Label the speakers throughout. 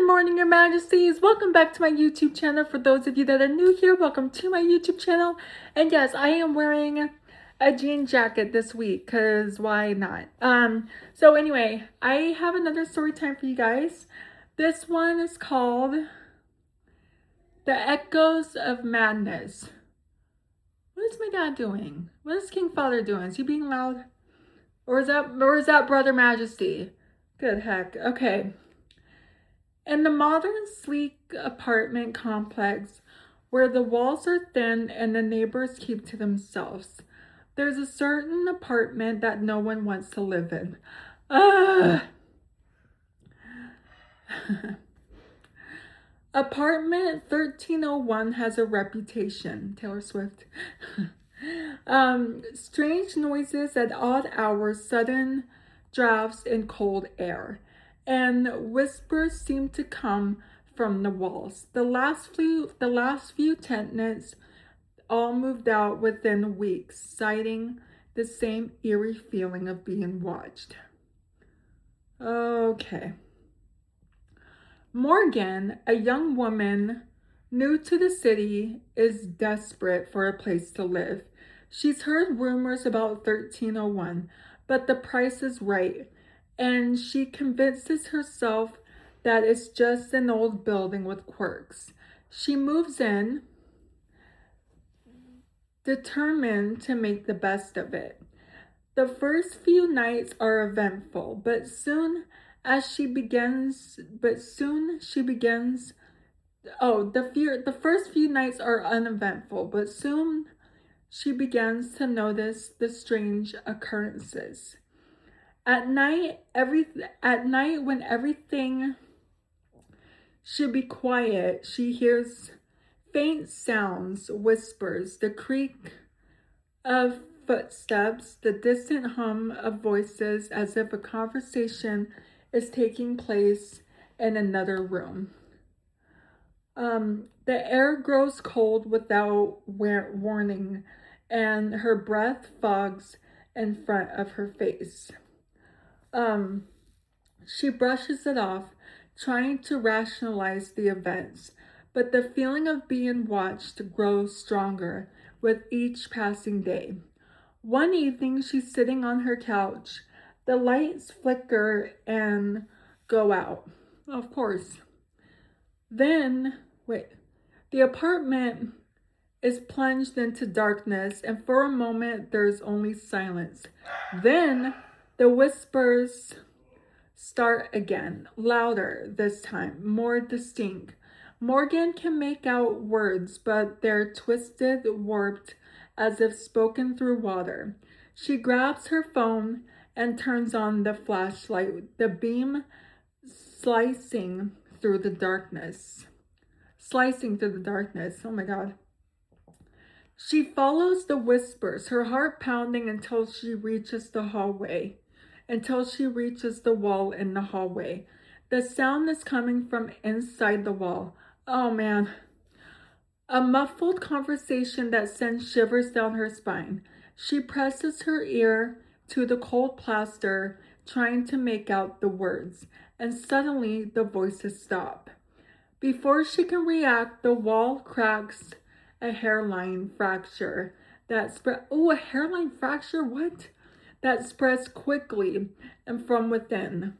Speaker 1: morning, Your Majesties. Welcome back to my YouTube channel. For those of you that are new here, welcome to my YouTube channel. And yes, I am wearing a jean jacket this week because why not? So anyway, I have another story time for you guys. This one is called The Echoes of Madness. What is my dad doing? What is King Father doing? Is he being loud? Or is that Brother Majesty? Good heck. Okay. In the modern, sleek apartment complex, where the walls are thin and the neighbors keep to themselves, there's a certain apartment that no one wants to live in. Apartment 1301 has a reputation. Taylor Swift. Strange noises at odd hours, sudden drafts, and cold air. And whispers seem to come from the walls. The last few tenants all moved out within weeks, citing the same eerie feeling of being watched. Okay. Morgan, a young woman new to the city, is desperate for a place to live. She's heard rumors about 1301, but the price is right, and she convinces herself that it's just an old building with quirks. She moves in, determined to make the best of it. The first few nights are eventful, but soon she begins. The first few nights are uneventful, but soon she begins to notice the strange occurrences. At night, when everything should be quiet, she hears faint sounds, whispers, the creak of footsteps, the distant hum of voices, as if a conversation is taking place in another room. The air grows cold without warning, and her breath fogs in front of her face. She brushes it off, trying to rationalize the events, but the feeling of being watched grows stronger with each passing day. One evening, she's sitting on her couch. The lights flicker and go out. Of course. Then, the apartment is plunged into darkness, and for a moment, there's only silence. Then, the whispers start again, louder this time, more distinct. Morgan can make out words, but they're twisted, warped, as if spoken through water. She grabs her phone and turns on the flashlight, the beam slicing through the darkness. Oh my God. She follows the whispers, her heart pounding until she reaches the wall in the hallway. The sound is coming from inside the wall. Oh man. A muffled conversation that sends shivers down her spine. She presses her ear to the cold plaster, trying to make out the words, and suddenly the voices stop. Before she can react, the wall cracks. A hairline fracture that spread. Oh, a hairline fracture? What? That spreads quickly and from within.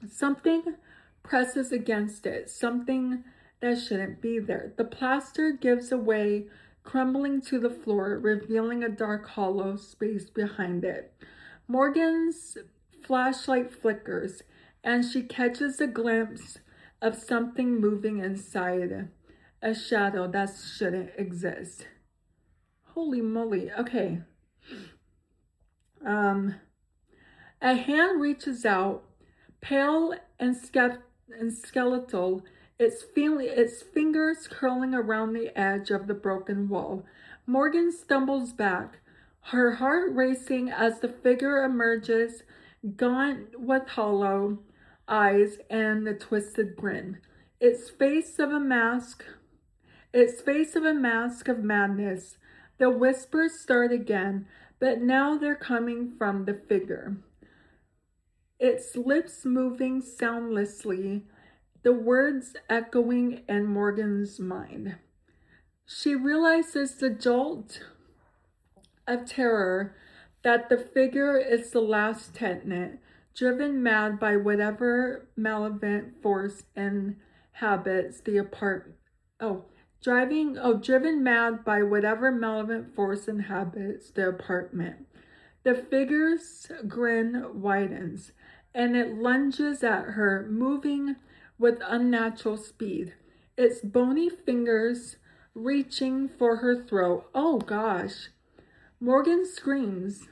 Speaker 1: Something presses against it, something that shouldn't be there. The plaster gives away, crumbling to the floor, revealing a dark, hollow space behind it. Morgan's flashlight flickers, and she catches a glimpse of something moving inside, a shadow that shouldn't exist. Holy moly. Okay. A hand reaches out, pale and skeletal, its fingers curling around the edge of the broken wall. Morgan stumbles back, her heart racing as the figure emerges, gaunt with hollow eyes and a twisted grin. Its face of a mask of madness. The whispers start again, but now they're coming from the figure. Its lips moving soundlessly, the words echoing in Morgan's mind. She realizes the jolt of terror that the figure is the last tenant, driven mad by whatever malevolent force inhabits the apartment. Driven mad by whatever malevolent force inhabits the apartment. The figure's grin widens, and it lunges at her, moving with unnatural speed, its bony fingers reaching for her throat. Oh gosh. Morgan screams.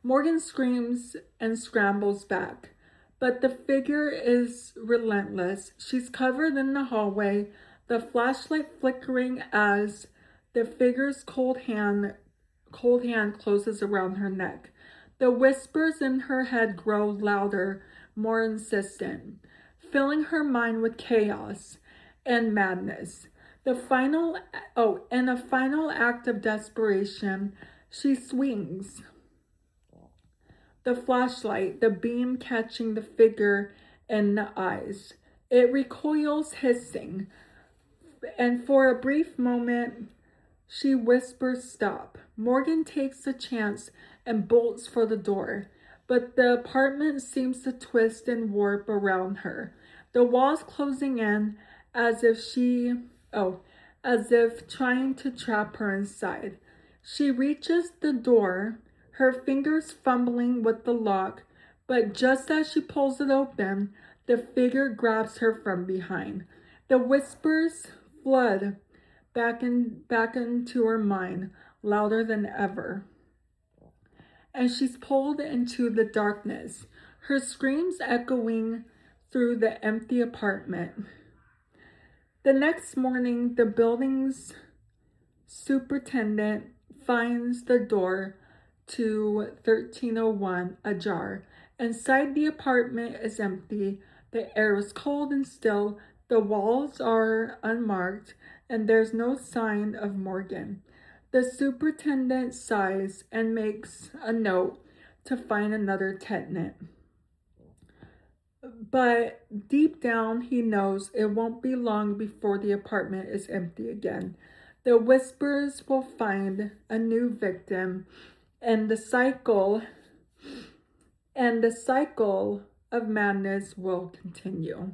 Speaker 1: Morgan screams and scrambles back, but the figure is relentless. She's covered in the hallway, the flashlight flickering as the figure's cold hand closes around her neck. The whispers in her head grow louder, more insistent, filling her mind with chaos and madness. In a final act of desperation, she swings the flashlight, the beam catching the figure in the eyes. It recoils, hissing, and for a brief moment, she whispers, "Stop." Morgan takes the chance and bolts for the door, but the apartment seems to twist and warp around her, the walls closing in as if trying to trap her inside. She reaches the door, her fingers fumbling with the lock, but just as she pulls it open, the figure grabs her from behind. The whispers flood back into her mind, louder than ever. And she's pulled into the darkness, her screams echoing through the empty apartment. The next morning, the building's superintendent finds the door to 1301 ajar. Inside, the apartment is empty. The air is cold and still. The walls are unmarked, and there's no sign of Morgan. The superintendent sighs and makes a note to find another tenant. But deep down, he knows it won't be long before the apartment is empty again. The whispers will find a new victim, and the cycle of madness will continue.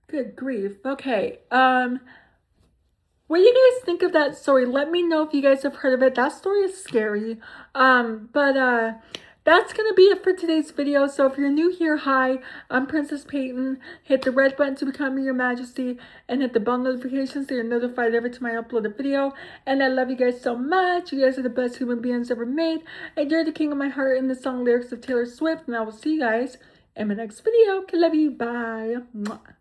Speaker 1: Good grief. Okay. What do you guys think of that story? Let me know if you guys have heard of it. That story is scary. But that's going to be it for today's video. So if you're new here, hi, I'm Princess Peyton. Hit the red button to become your majesty and hit the bell notification so you're notified every time I upload a video. And I love you guys so much. You guys are the best human beings ever made. And you're the king of my heart in the song lyrics of Taylor Swift. And I will see you guys in my next video. I love you. Bye. Mwah.